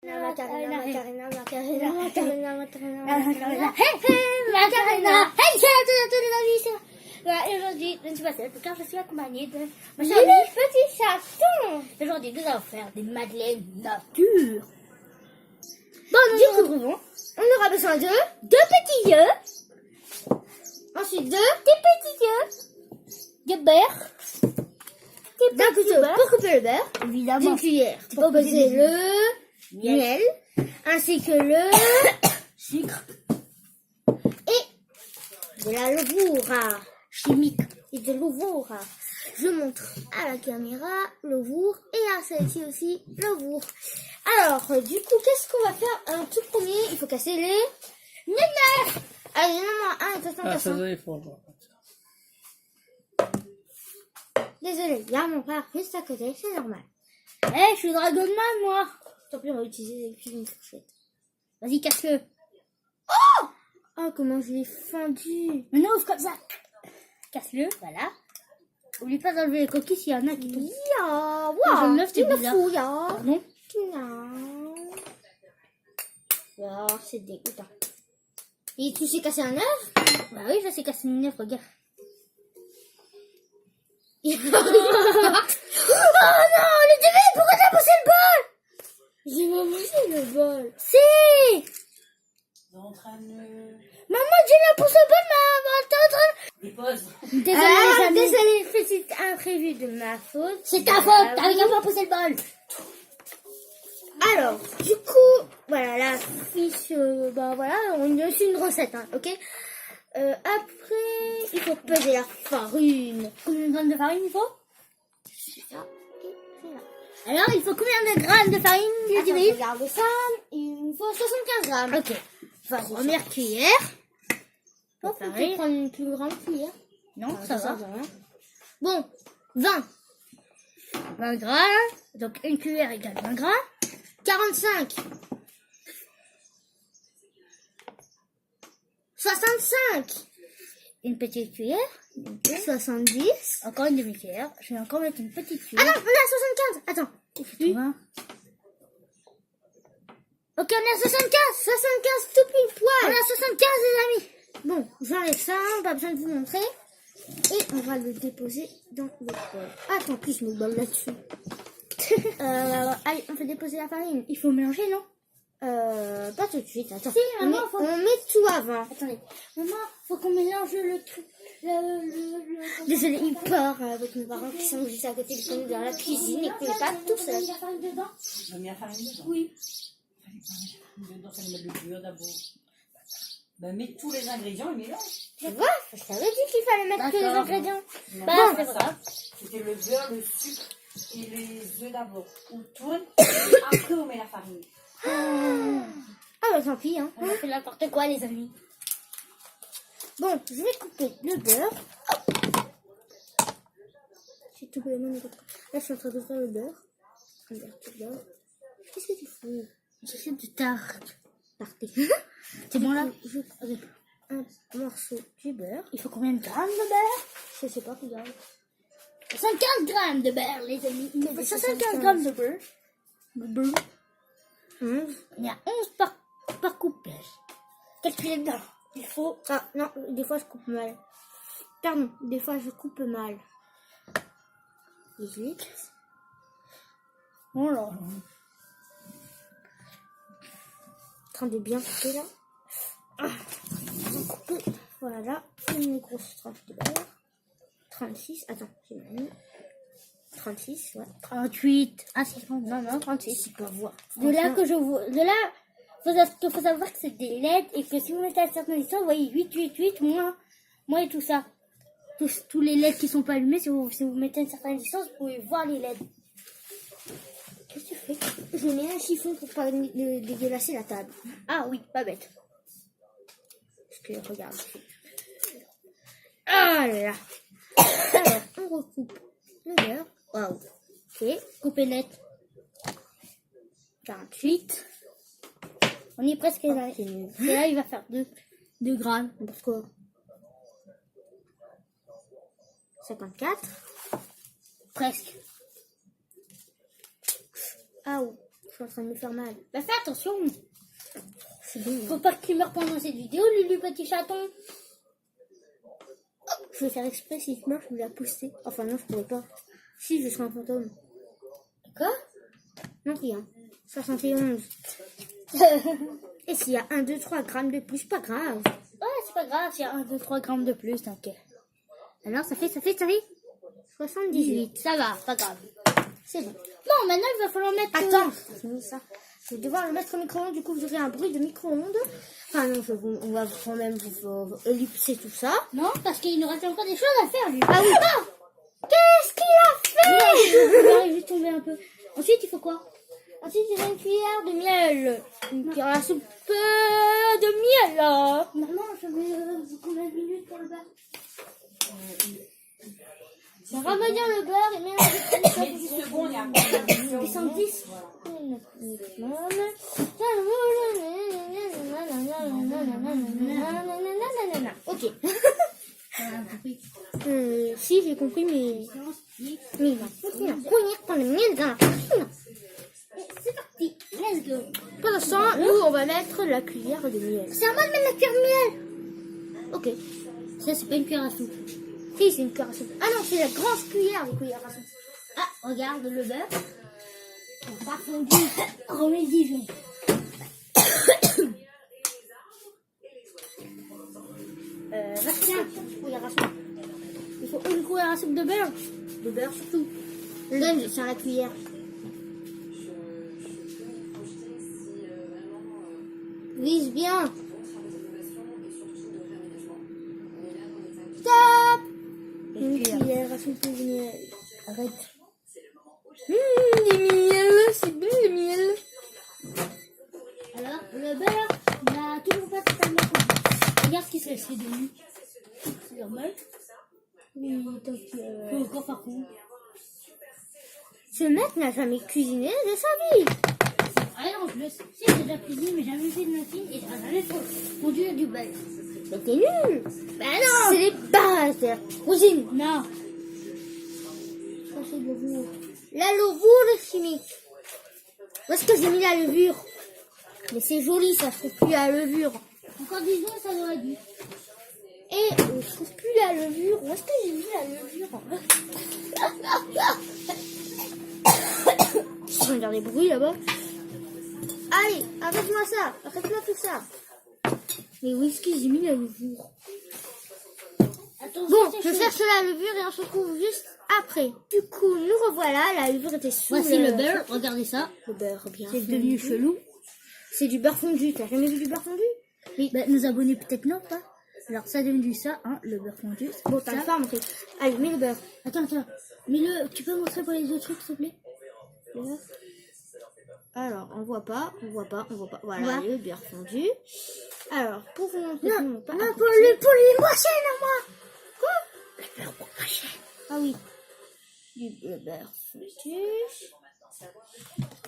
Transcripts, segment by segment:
Macarena, Macarena, Macarena, Macarena, Macarena, Macarena. Hey, Macarena. Hey, salut à tous les amis. Voilà, aujourd'hui, je ne suis pas seule, car je suis accompagnée de ma chère amie petit chaton. Aujourd'hui, nous allons faire des madeleines nature. Bon, nous nous retrouvons. On aura besoin de deux petits œufs. Ensuite, des petits œufs. De beurre. D'un couteau pour couper le beurre. Évidemment. D'une cuillère pour peser le miel. Ainsi que le sucre. Et de la levure chimique. Et de levure. Je montre à la caméra levure et à celle-ci aussi levure. Alors, du coup, qu'est-ce qu'on va faire? En tout premier, il faut casser les nénères. Allez, non, attention, attention. Ça, il faut voir. Désolé, il y a mon père juste à côté, c'est normal. Eh, je suis dragonman, moi. Tant pis, on va utiliser une fourchette. Vas-y, casse-le. Oh, comment je l'ai fendu. Maintenant, ouvre comme ça. Casse-le, voilà. Oublie pas d'enlever les coquilles s'il y en a qui tombent. Ya, waouh, tu me fous, ya. Pardon. Non. Oh, c'est dégoûtant. Et tu sais casser un œuf? Bah oui, je sais casser un œuf, regarde. Oh non, le début, pourquoi t'as poussé le bol? J'ai pas poussé le bol. Si. Maman, tu l'as poussé le bol, mais t'es en train de... Dépose. Désolé, petit imprévu de ma faute. C'est ta faute, t'avais pas poussé le bol. Alors, du coup, voilà, la fiche, bah voilà, on a aussi une recette, hein, ok? Après, il faut peser la farine. Combien de grammes de farine il faut? C'est ça. Et c'est là. Alors, il faut combien de grammes de farine, Ludivine? Regarde ça, il faut 75 grammes. Ok. Vas-y, première cuillère. Oh, on peut prendre une plus grande cuillère. Non, ça va. Bon, 20 grammes. Donc, une cuillère égale 20 grammes. 45. 65. Une petite cuillère. 70. Encore une demi-cuillère. Je vais encore mettre une petite cuillère. Ah non, on est à 75. Attends. Oui. Ok, on est à 75. 75 tout pile poil. On est à 75 les amis. Bon, j'enlève ça. Pas besoin de vous montrer. Et on va le déposer dans le bol. Ah, tant pis, je me bol là-dessus. Allez, on fait déposer la farine. Il faut mélanger, non? Pas tout de suite, attends. Si, maman, on met tout avant. Attendez. Maman, faut qu'on mélange le truc. Désolé, il part avec mes parents qui sont juste à côté de nous dans la cuisine et qu'on n'est pas tout seul. Tu as mis la farine dedans? Oui. Dedans, ça met le beurre d'abord. Ben, mets tous les ingrédients et mélange. Tu vois, je t'avais dit qu'il fallait mettre tous les ingrédients. Bah, c'est ça. C'était le beurre, le sucre et les œufs d'abord. On tourne et après on met la farine. Ah bah tant pis, hein. On a fait n'importe quoi les amis. Bon, je vais couper le beurre. J'ai tout les mains de côté. Là je suis en train de faire le beurre. Qu'est-ce que tu fais? J'essaie de tarter. C'est bon là? Un morceau du beurre. Il faut combien de grammes de beurre? Je sais pas, regarde. 50 grammes de beurre les amis. Il faut 75 grammes de beurre. Le beurre. 11. Il y a 11 par coupage. Calculez dedans. Il faut... Ah non, des fois je coupe mal. Pardon, des fois je coupe mal. 18. Oh là. En train de bien couper là. Couper. Voilà. Une grosse tranche de beurre. 36. Attends, j'ai mis. 36, ouais. 38. Ah, c'est bon. Non, 36. Je peux voir. De là que je vois. De là, faut savoir que c'est des LED et que si vous mettez à certaines distances, vous voyez 8, moins et tout ça. Tous les LED qui sont pas allumés, si vous mettez à une certaine distance, vous pouvez voir les LED. Qu'est-ce que tu fais? Je mets un chiffon pour pas dégueulasser la table. Ah oui, pas bête. Parce que regarde. Ah là là. Alors, on recoupe le beurre. Waouh. Ok, coupé net. 48. On y est presque là. Et là, il va faire 2 grammes. Pourquoi? 54. Presque. Ah oui. suis en train de me faire mal. Bah fais attention. C'est bon. Faut pas que tu meurs pendant cette vidéo, Lulu petit chaton. Je vais faire exprès, si je meurs, je vais la pousser. Enfin, non, je pourrais pas. Si, je serai un fantôme. Quoi? Non, rien. 71. Et s'il y a 1, 2, 3 grammes de plus, pas grave. Ouais, c'est pas grave, il y a 1, 2, 3 grammes de plus, t'inquiète. Alors, ça fait 78. Ça va, pas grave. C'est bon. Bon, maintenant il va falloir mettre... Attends, c'est fini ça. Je vais devoir le mettre au micro-ondes, du coup, vous aurez un bruit de micro-ondes. Enfin, non, on va quand même vous ellipser tout ça. Non, parce qu'il nous reste encore des choses à faire, lui. Ah oui. Qu'est-ce qu'il a fait? Il va arriver tomber un peu. Ensuite, il faut quoi? Ensuite, il y a une cuillère de miel. Une cuillère à soupe de miel. Maman, je vais combien de minutes pour le beurre? On va me dire le beurre et mélanger. 10 secondes, il y a un 110. Ok. Si, j'ai compris, mais non. C'est parti, let's go. Pour l'instant, nous, on va mettre la cuillère de miel. C'est à moi de mettre la cuillère de miel. Ok. Ça, c'est pas une cuillère à soupe. Si, c'est une cuillère à soupe. Ah non, c'est la grosse cuillère de cuillère à soupe. Ah, regarde le beurre. Pas fondu. Remédie. Tiens, cuillère à soupe. Il faut une cuillère à soupe de beurre. De beurre surtout. Donne, je tiens la cuillère. Vise bien. Stop. Une cuillère à soupe de miel. Arrête. Le miel, c'est bon le miel. Alors, le beurre n'a toujours pas totalement fondu. Regarde ce qui s'est fait de lui. C'est normal. Mais t'inquiète. Faut encore faire fondre. Ce mec n'a jamais cuisiné de sa vie. Ouais, en plus, si j'ai déjà cuisiné, mais jamais fait de muffin et j'ai jamais fondu du beurre. Mais t'es nul. Bah non. C'est les bases de la cuisine. Non. Ça c'est de levure. La levure chimique. Où est-ce que j'ai mis la levure? Mais c'est joli, ça se trouve plus la levure. Encore 10 jours, ça aurait dû. Et je trouve plus la levure. Où est-ce que j'ai mis la levure? Je vais faire des bruits là-bas. Allez, arrête-moi ça. Arrête-moi tout ça. Mais où est-ce que j'ai mis la levure? Attention, Bon, c'est je chaud. cherche la levure et on se retrouve juste après. Du coup, nous revoilà. La levure était sous Voici le beurre, regardez ça. Le beurre bien C'est fondu. devenu chelou. C'est du beurre fondu. T'as jamais vu du beurre fondu? Oui. Bah, nos abonnés, peut-être non, pas. Alors, ça a devenu ça, hein, le beurre fondu. Bon, t'as pas montré. Allez, mets le beurre. Attends. Mais tu peux montrer pour les autres trucs, s'il te plaît? Alors, on voit pas. Voilà, Voilà. le beurre fondu. Alors, pour vous montrer... Non, pas non, à pour côté. les moissons, à moi. Quoi? Le beurre pour machin. Ah oui. Le beurre fondu.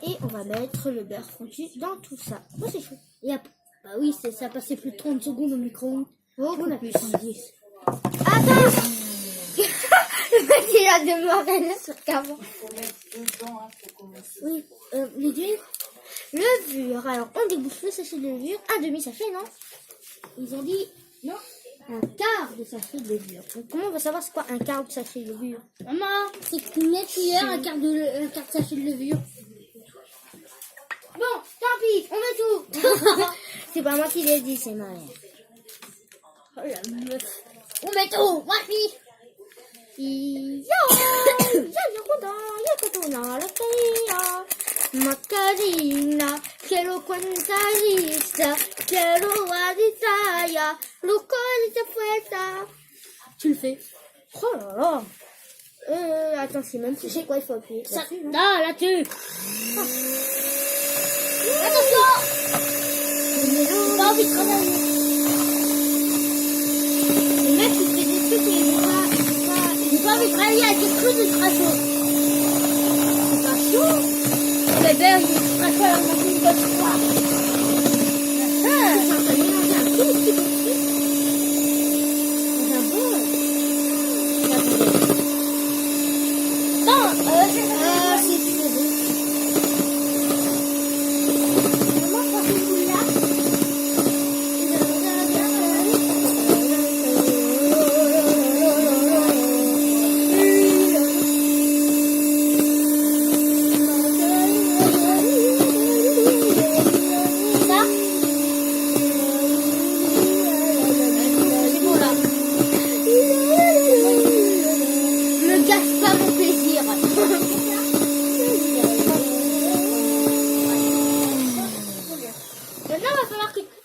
Et on va mettre le beurre fondu dans tout ça. Oh, c'est chaud. Et après, bah oui, ça a passé plus de 30 secondes au micro-ondes. Oh, On a plus 110. Attends. Le mec, il a démarré sur qu'avant. Oui, les deux, Levure. Alors, on débouche le sachet de levure. Un demi-sachet, non? ils ont dit non. Un quart de sachet de levure. Donc, comment on va savoir c'est quoi un quart de sachet de levure? Maman, c'est une cuillère, un quart de sachet de levure. Bon, tant pis, on met tout. C'est pas moi qui l'ai dit, c'est ma mère. Oh la meuf. On met tout, voici. Macarena, quiero cuentarista, quiero aditaya, loco de fuerza. Tu le fais. Oh là là. Attends, c'est même si je sais quoi il faut appuyer. Ça, Là-dessus, non? là, là-dessus. Attention. J'ai pas envie de travailler. Le mec il fait des trucs mais J'ai pas envie de travailler avec quelque chose de très chaud. c'est pas chaud. Le beurre, il est très chaud, alors on fait une bonne fois. Je suis en train de mélanger un tout petit peu de truc. Dans un bol. Attendez. Non, C'est trop bon.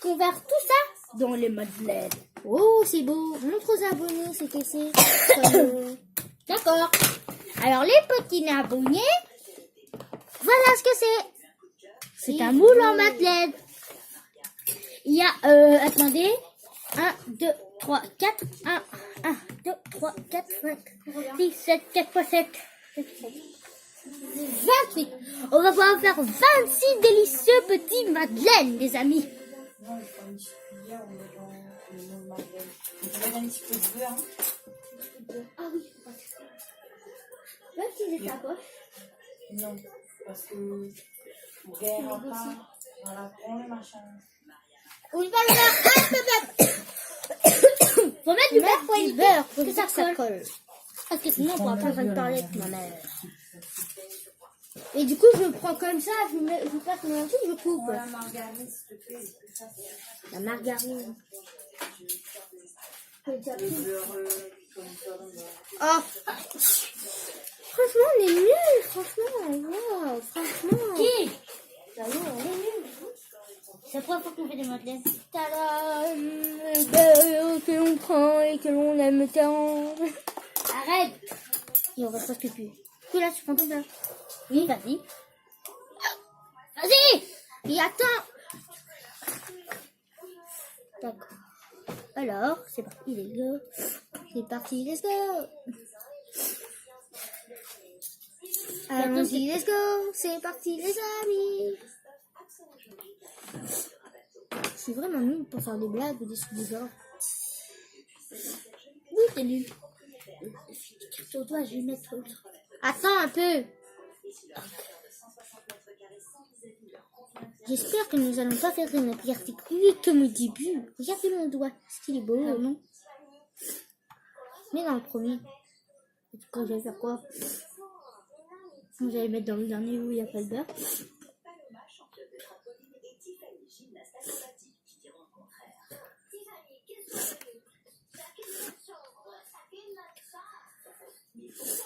qu'on va faire tout ça dans les madeleines. Oh, c'est beau. Montre aux abonnés ce que c'est. D'accord. Alors, les petits abonnés, voilà ce que c'est. C'est un moule en madeleine. Il y a, attendez, 1, 2, 3, 4, 1, 2, 3, 4, 5, 6, 7, 4 fois 7. 28. On va pouvoir faire 26 délicieux petits madeleines, les amis. Non, il faut une petite cuillère, on met dans le moule de madeleine. On met un petit peu de beurre. Ah oui, même si j'ai sa poche. Non, parce que on ne gagnera pas. Voilà, prends le machin. Oui, voilà. Faut mettre du beurre pour que ça colle. Parce que sinon, on pourra pas parler avec ma mère. Et du coup, je prends comme ça, je passe mon truc, je coupe. La margarine, s'il te plaît, c'est plus facile. La margarine. Le beurre, comme ça, Oh. Franchement, on est nuls, franchement. Wow, franchement. Qui? Bah non, on est nuls. C'est la première fois qu'on fait des madeleines. Tadam, que l'on prend et que l'on aime tant. Arrête. Il en reste presque plus. Du coup, là, tu prends comme ça. Oui, vas-y. Vas-y. Et attends. D'accord. Alors, c'est parti, let's go. C'est parti, let's go. Allons-y, let's go. C'est parti, les amis. Je suis vraiment nulle pour faire des blagues ou des trucs du genre. Oui, t'es nul. Sur toi, je vais mettre autre. Attends un peu. J'espère que nous allons pas faire une pierre technique comme au début. Regardez mon doigt. Est-ce qu'il est beau? Ah non. Mais dans le premier. Et quand je vais faire quoi? Vous allez mettre dans le dernier où il n'y a pas de beurre.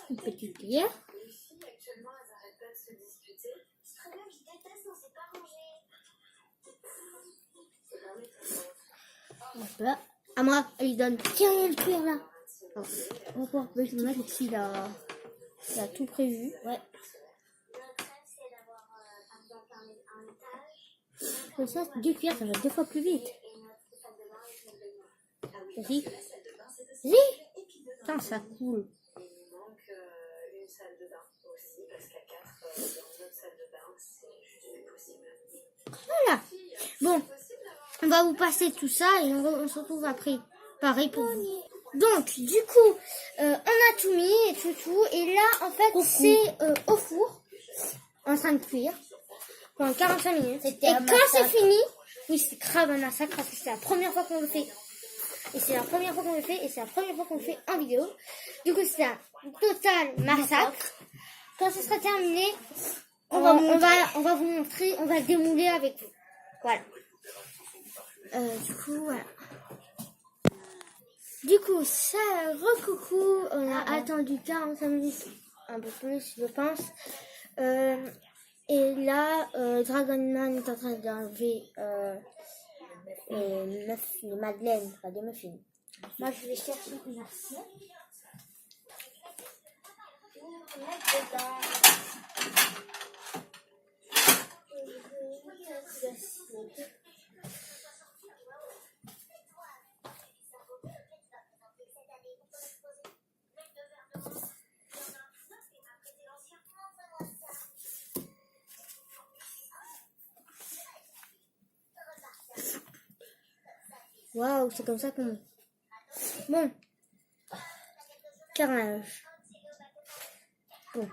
Une petite cuillère. Hop là. À moi, il donne. Tiens, il y a le cuir là. Alors, on va pouvoir mettre le mec ici là. Il a tout prévu. Ouais. Comme ça, 2 cuillères, ça va 2 fois plus vite. Vas-y. Vas-y. Putain, ça coule. Voilà. Bon, on va vous passer tout ça et on se retrouve après. Pareil pour vous. Donc, du coup, on a tout mis et tout. Et là, en fait, c'est au four, en train de cuire, pendant 45 minutes. Et quand c'est fini, oui, c'est grave un massacre parce que c'est la première fois qu'on le fait. Et c'est la première fois qu'on le fait et c'est la première fois qu'on le fait en vidéo. Du coup, c'est un total massacre. Quand ce sera terminé, on va vous montrer, on va démouler avec vous. Voilà. Du coup, voilà. Du coup, ça, recoucou, on a attendu 45 minutes, un peu plus, je pense. Et là, Dragonman est en train d'enlever les madeleines, pas des muffins. Moi, je vais chercher une assiette. Waouh, c'est comme ça qu'on... Bon. Carnage. Bon.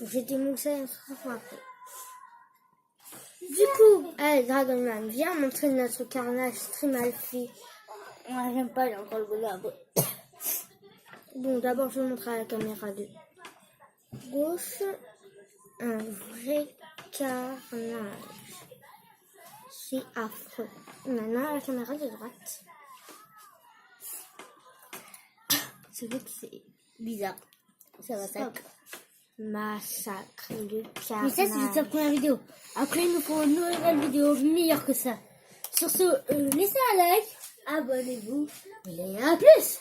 J'ai démoussé un franc après. Du coup, allez, Dragonman, viens montrer notre carnage très mal fait. Moi, j'aime pas, j'ai encore le goût là. Bon, d'abord, je vais montrer à la caméra de gauche. Un vrai carnage. C'est affreux. Maintenant, à la caméra de droite. C'est vrai que c'est Bizarre. Ça va, ça. massacre le carnage. Mais ça, c'est juste la première vidéo. Après, il nous faut une nouvelle vidéo meilleure que ça. Sur ce, laissez un like, abonnez-vous, et à plus!